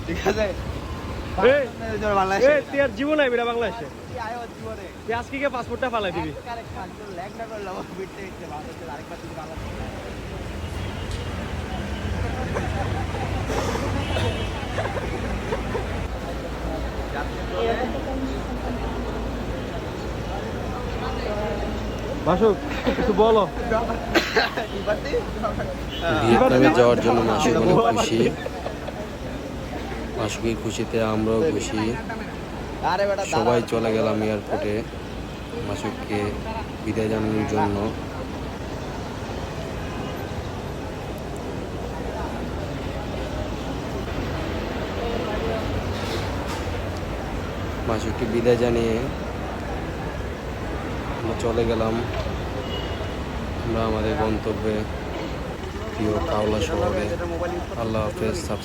ঠিক আছে তুই আর জীবন আইবি না বাংলাদেশে তুই আজকে গিয়ে পাসপোর্টটা ফালাই দিবি মাসুক কিছু বলো। ভিয়েতনামে যাওয়ার জন্য মাসুক অনেক খুশি, মাসুকের খুশিতে আমরাও খুশি। সবাই চলে গেলাম এয়ারপোর্টে মাসুককে বিদায় জানানোর জন্য। মাসুককে বিদায় জানিয়ে আমরা চলে গেলাম আমরা আমাদের গন্তব্যে প্রিয় কাওলা শহরে। আল্লাহ হাফেজ।